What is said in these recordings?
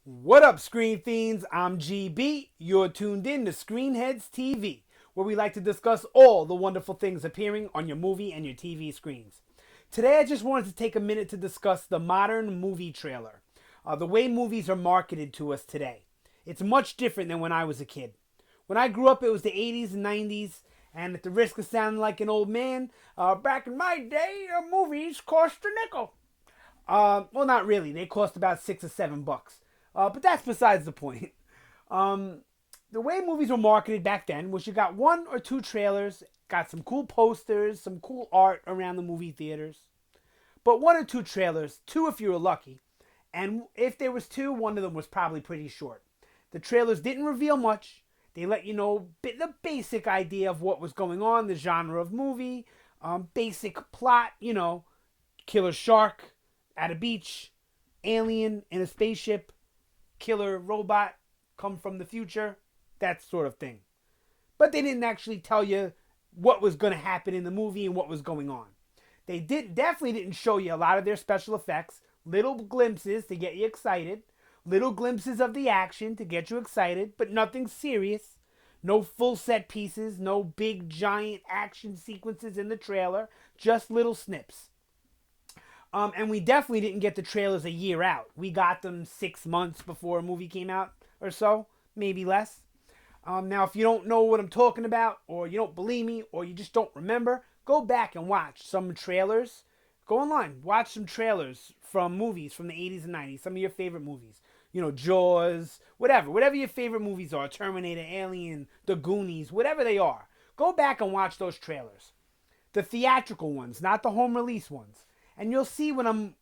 What up, Screen Fiends? I'm GB. You're tuned in to Headz TV, where we like to discuss all the wonderful things appearing on your movie and your TV screens. Today, I just wanted to take a minute to discuss the modern movie trailer, the way movies are marketed to us today. It's much different than when I was a kid. When I grew up, it was the 80s and 90s, and at the risk of sounding like an old man, back in my day, movies cost a nickel. Well, not really. They cost about $6 or $7. But that's besides the point. Um, the way movies were marketed back then was you got one or two trailers, got some cool posters, some cool art around the movie theaters. But one or two trailers, two if you were lucky. And if there was two, one of them was probably pretty short. The trailers didn't reveal much. They let you know the basic idea of what was going on, the genre of movie, basic plot, killer shark at a beach, alien in a spaceship, killer robot come from the future, that sort of thing. But they didn't actually tell you what was going to happen in the movie and what was going on. They definitely didn't show you a lot of their special effects, little glimpses to get you excited, little glimpses of the action to get you excited, but nothing serious. No full set pieces, no big giant action sequences in the trailer, just little snips. And we definitely didn't get the trailers a year out. We got them 6 months before a movie came out or so, maybe less. Now, if you don't know what I'm talking about, or you don't believe me, or you just don't remember, go back and watch some trailers. Go online, watch some trailers from movies from the 80s and 90s, some of your favorite movies. Jaws, whatever your favorite movies are, Terminator, Alien, The Goonies, whatever they are. Go back and watch those trailers. The theatrical ones, not the home release ones. And you'll see what I'm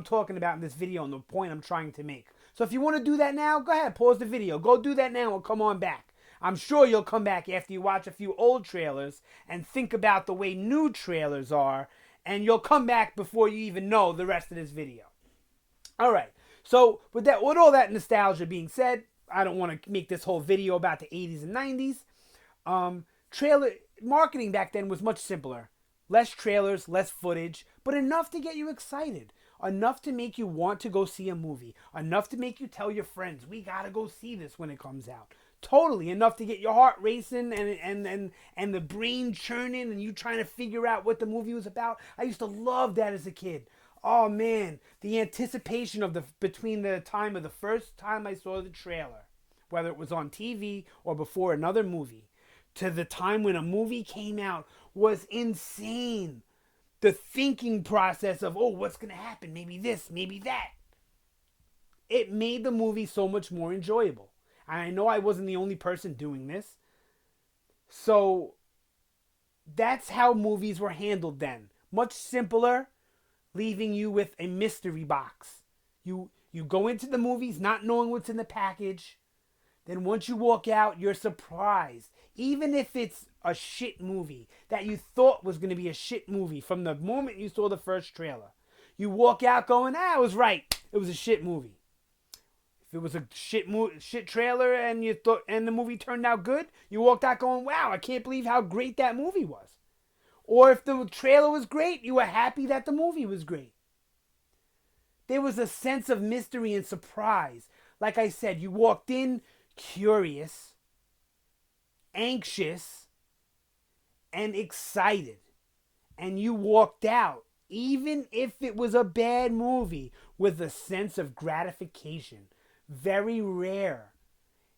talking about in this video and the point I'm trying to make. So if you want to do that now, go ahead, pause the video. Go do that now and come on back. I'm sure you'll come back after you watch a few old trailers and think about the way new trailers are, and you'll come back before you even know the rest of this video. All right. So with all that nostalgia being said, I don't want to make this whole video about the 80s and 90s. Trailer marketing back then was much simpler. Less trailers, less footage, but enough to get you excited. Enough to make you want to go see a movie. Enough to make you tell your friends, we gotta go see this when it comes out. Totally enough to get your heart racing and the brain churning and you trying to figure out what the movie was about. I used to love that as a kid. Oh man, the anticipation of between the time of the first time I saw the trailer, whether it was on TV or before another movie, to the time when a movie came out was insane. The thinking process of, what's going to happen? Maybe this, maybe that. It made the movie so much more enjoyable. And I know I wasn't the only person doing this. So that's how movies were handled then. Much simpler, leaving you with a mystery box. You go into the movies not knowing what's in the package. Then once you walk out, you're surprised. Even if it's a shit movie that you thought was going to be a shit movie from the moment you saw the first trailer. You walk out going, I was right. It was a shit movie. If it was a shit trailer and the movie turned out good, you walked out going, wow, I can't believe how great that movie was. Or if the trailer was great, you were happy that the movie was great. There was a sense of mystery and surprise. Like I said, you walked in curious, anxious, and excited. And you walked out, even if it was a bad movie, with a sense of gratification. Very rare.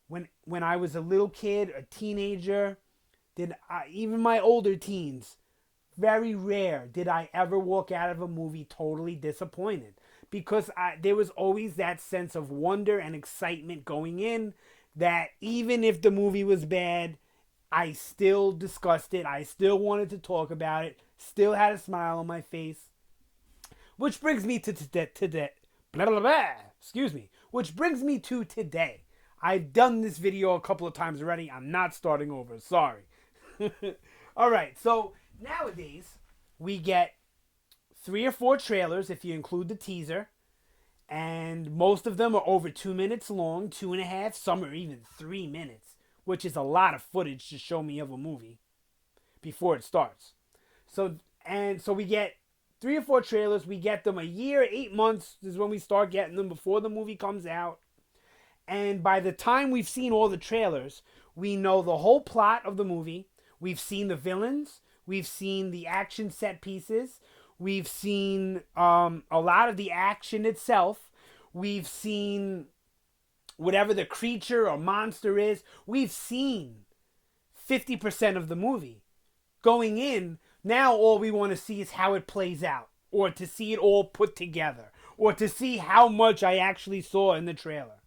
When I was a little kid, a teenager, even my older teens, very rare did I ever walk out of a movie totally disappointed. Because there was always that sense of wonder and excitement going in, that even if the movie was bad, I still discussed it. I still wanted to talk about it. Still had a smile on my face. Which brings me to today. Blah, blah, blah. Excuse me. Which brings me to today. I've done this video a couple of times already. I'm not starting over. Sorry. All right. So nowadays, we get 3 or 4 trailers if you include the teaser. And most of them are over 2 minutes long, 2.5, some are even 3 minutes, which is a lot of footage to show me of a movie before it starts. So we get 3 or 4 trailers. We get them a year, 8 months is when we start getting them before the movie comes out. And by the time we've seen all the trailers, we know the whole plot of the movie. We've seen the villains. We've seen the action set pieces. We've seen a lot of the action itself. We've seen whatever the creature or monster is. We've seen 50% of the movie. Going in, now all we want to see is how it plays out, or to see it all put together, or to see how much I actually saw in the trailer.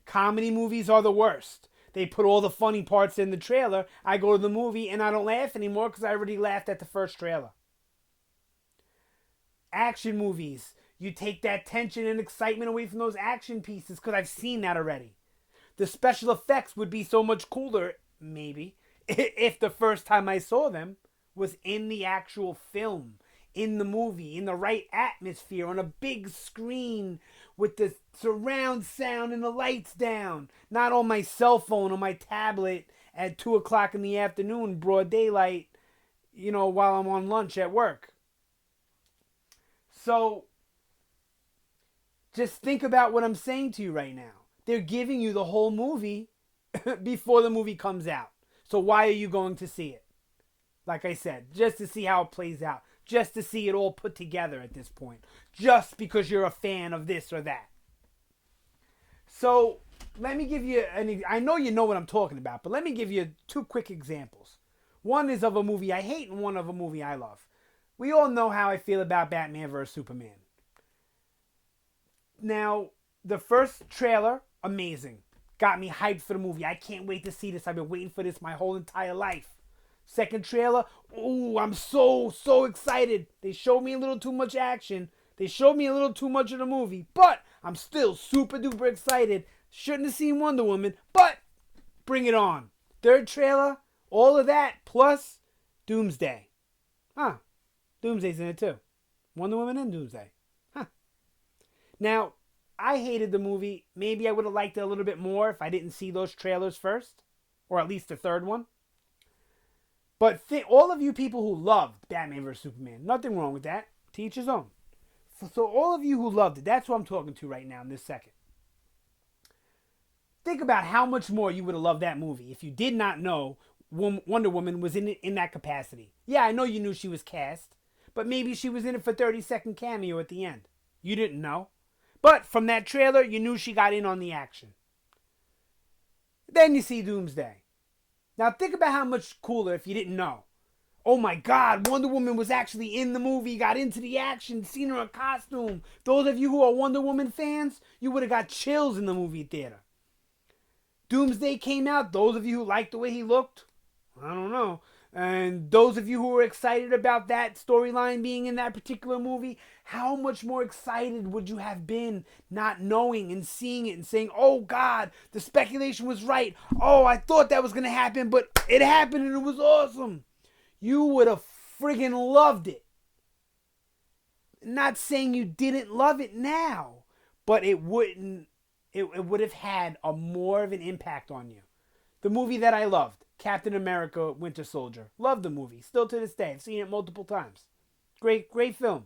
Comedy movies are the worst. They put all the funny parts in the trailer. I go to the movie and I don't laugh anymore because I already laughed at the first trailer. Action movies, you take that tension and excitement away from those action pieces because I've seen that already. The special effects would be so much cooler, maybe, if the first time I saw them was in the actual film, in the movie, in the right atmosphere, on a big screen with the surround sound and the lights down. Not on my cell phone or my tablet at 2 o'clock in the afternoon, broad daylight, while I'm on lunch at work. So, just think about what I'm saying to you right now. They're giving you the whole movie before the movie comes out. So why are you going to see it? Like I said, just to see how it plays out. Just to see it all put together at this point. Just because you're a fan of this or that. So, let me give you I know you know what I'm talking about, but let me give you 2 quick examples. One is of a movie I hate and one of a movie I love. We all know how I feel about Batman vs. Superman. Now, the first trailer, amazing. Got me hyped for the movie. I can't wait to see this. I've been waiting for this my whole entire life. Second trailer, ooh, I'm so excited. They showed me a little too much action. They showed me a little too much of the movie. But I'm still super duper excited. Shouldn't have seen Wonder Woman, but bring it on. Third trailer, all of that, plus Doomsday. Doomsday's in it too. Wonder Woman and Doomsday. Now, I hated the movie. Maybe I would have liked it a little bit more if I didn't see those trailers first. Or at least the third one. But all of you people who loved Batman vs. Superman, nothing wrong with that. To each his own. So all of you who loved it, that's who I'm talking to right now in this second. Think about how much more you would have loved that movie if you did not know Wonder Woman was in that capacity. Yeah, I know you knew she was cast, but maybe she was in it for 30-second cameo at the end. You didn't know. But from that trailer, you knew she got in on the action. Then you see Doomsday. Now think about how much cooler if you didn't know. Oh my God, Wonder Woman was actually in the movie, got into the action, seen her in costume. Those of you who are Wonder Woman fans, you would have got chills in the movie theater. Doomsday came out, those of you who liked the way he looked, I don't know. And those of you who were excited about that storyline being in that particular movie, how much more excited would you have been not knowing and seeing it and saying, oh God, the speculation was right. Oh, I thought that was going to happen, but it happened and it was awesome. You would have friggin' loved it. Not saying you didn't love it now, but it would have had more of an impact on you. The movie that I loved, Captain America Winter Soldier. Love the movie. Still to this day. I've seen it multiple times. Great film.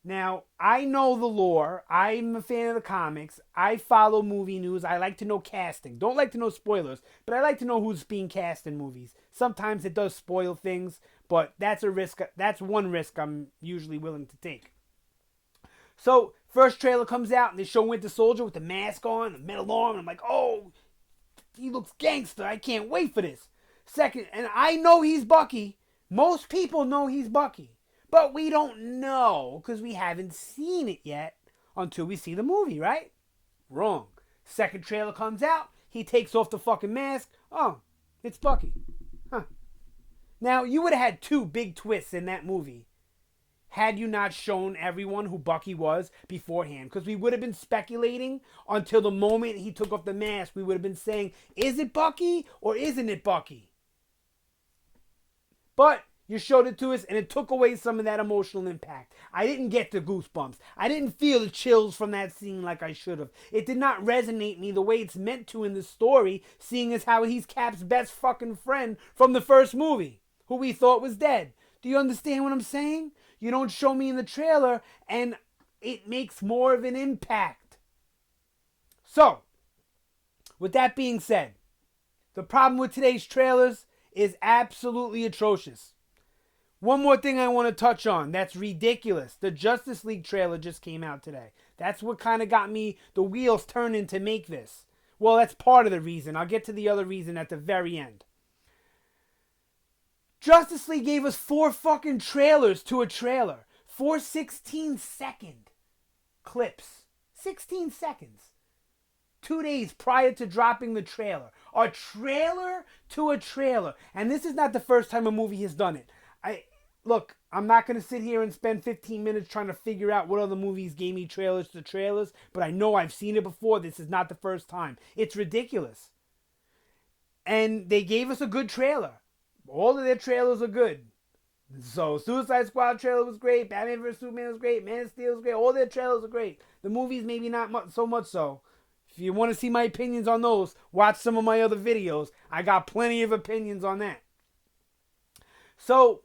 Now, I know the lore. I'm a fan of the comics. I follow movie news. I like to know casting. Don't like to know spoilers, but I like to know who's being cast in movies. Sometimes it does spoil things, but that's a risk. That's one risk I'm usually willing to take. So, first trailer comes out and they show Winter Soldier with the mask on, the metal arm, and I'm like, oh, he looks gangster. I can't wait for this. Second, and I know he's Bucky. Most people know he's Bucky. But we don't know because we haven't seen it yet until we see the movie, right? Wrong. Second trailer comes out. He takes off the fucking mask. Oh, it's Bucky. Now, you would have had 2 big twists in that movie had you not shown everyone who Bucky was beforehand. Because we would have been speculating until the moment he took off the mask. We would have been saying, is it Bucky or isn't it Bucky? But you showed it to us and it took away some of that emotional impact. I didn't get the goosebumps. I didn't feel the chills from that scene like I should have. It did not resonate me the way it's meant to in the story, seeing as how he's Cap's best fucking friend from the first movie, who we thought was dead. Do you understand what I'm saying? You don't show me in the trailer and it makes more of an impact. So, with that being said, the problem with today's trailers is absolutely atrocious. One more thing I want to touch on that's ridiculous. The Justice League trailer just came out today. That's what kind of got me the wheels turning to make this. Well, that's part of the reason. I'll get to the other reason at the very end. Justice League gave us 4 fucking trailers to a trailer. 4 16-second clips. 16 seconds. 2 days prior to dropping the trailer. A trailer to a trailer. And this is not the first time a movie has done it. Look, I'm not going to sit here and spend 15 minutes trying to figure out what other movies gave me trailers to trailers, but I know I've seen it before. This is not the first time. It's ridiculous. And they gave us a good trailer. All of their trailers are good. So, Suicide Squad trailer was great. Batman vs. Superman was great. Man of Steel was great. All their trailers are great. The movies, maybe not so much so. If you want to see my opinions on those, watch some of my other videos. I got plenty of opinions on that. So,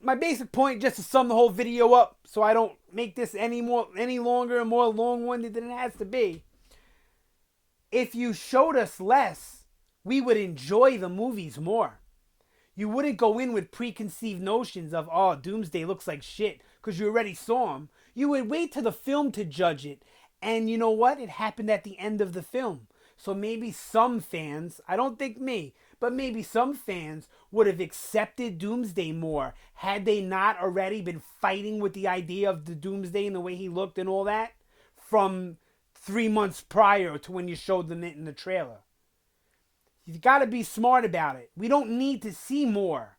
my basic point, just to sum the whole video up so I don't make this any longer and more long-winded than it has to be. If you showed us less, we would enjoy the movies more. You wouldn't go in with preconceived notions of, oh, Doomsday looks like shit, because you already saw him. You would wait till the film to judge it. And you know what? It happened at the end of the film. So maybe some fans, I don't think me, but maybe some fans would have accepted Doomsday more had they not already been fighting with the idea of the Doomsday and the way he looked and all that from 3 months prior to when you showed them it in the trailer. You've got to be smart about it. We don't need to see more.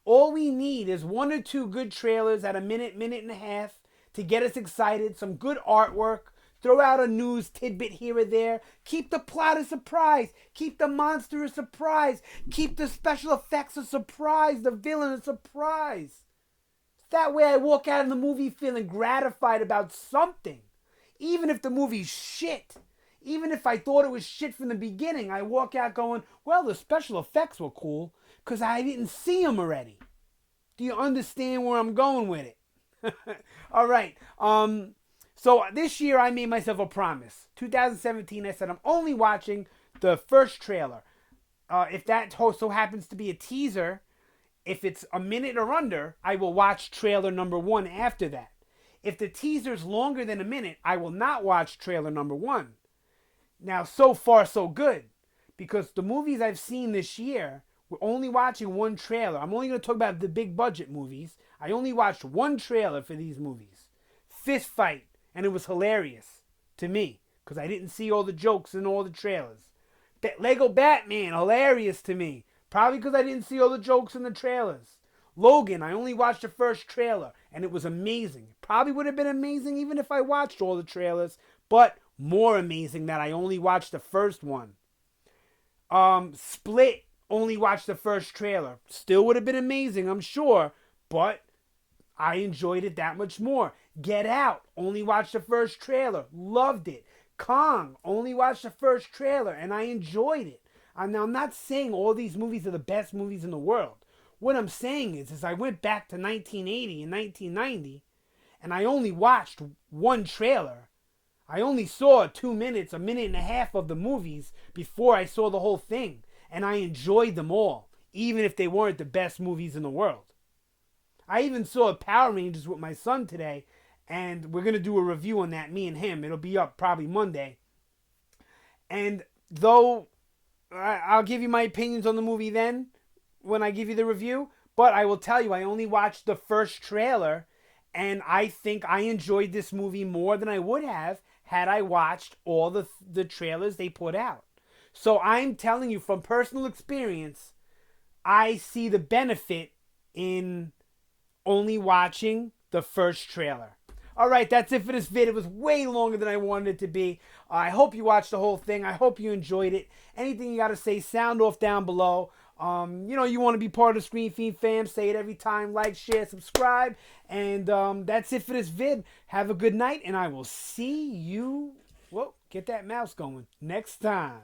All we need is 1 or 2 good trailers at a minute and a half to get us excited, some good artwork, throw out a news tidbit here or there, keep the plot a surprise, keep the monster a surprise, keep the special effects a surprise, the villain a surprise. That way I walk out of the movie feeling gratified about something. Even if the movie's shit. Even if I thought it was shit from the beginning, I walk out going, well, the special effects were cool because I didn't see them already. Do you understand where I'm going with it? All right. So this year I made myself a promise. 2017, I said I'm only watching the first trailer. If that so happens to be a teaser, if it's a minute or under, I will watch trailer number 1 after that. If the teaser's longer than a minute, I will not watch trailer number 1. Now, so far, so good. Because the movies I've seen this year, we're only watching 1 trailer. I'm only going to talk about the big budget movies. I only watched 1 trailer for these movies. Fist fight. And it was hilarious to me. Because I didn't see all the jokes in all the trailers. Lego Batman, hilarious to me. Probably because I didn't see all the jokes in the trailers. Logan, I only watched the first trailer. And it was amazing. Probably would have been amazing even if I watched all the trailers. But more amazing that I only watched the first one. Split, only watched the first trailer. Still would have been amazing, I'm sure. But I enjoyed it that much more. Get Out, only watched the first trailer. Loved it. Kong, only watched the first trailer. And I enjoyed it. Now, I'm not saying all these movies are the best movies in the world. What I'm saying is I went back to 1980 and 1990. And I only watched 1 trailer. I only saw 2 minutes, a minute and a half of the movies before I saw the whole thing. And I enjoyed them all, even if they weren't the best movies in the world. I even saw Power Rangers with my son today, and we're going to do a review on that, me and him. It'll be up probably Monday. And though I'll give you my opinions on the movie then, when I give you the review, but I will tell you, I only watched the first trailer, and I think I enjoyed this movie more than I would have had I watched all the trailers they put out. So I'm telling you from personal experience, I see the benefit in only watching the first trailer. All right, that's it for this vid. It was way longer than I wanted it to be. I hope you watched the whole thing. I hope you enjoyed it. Anything you got to say, sound off down below. You want to be part of the Screen Fiend fam, say it every time. Like, share, subscribe. And that's it for this vid. Have a good night, and I will see you, whoa, get that mouse going, next time.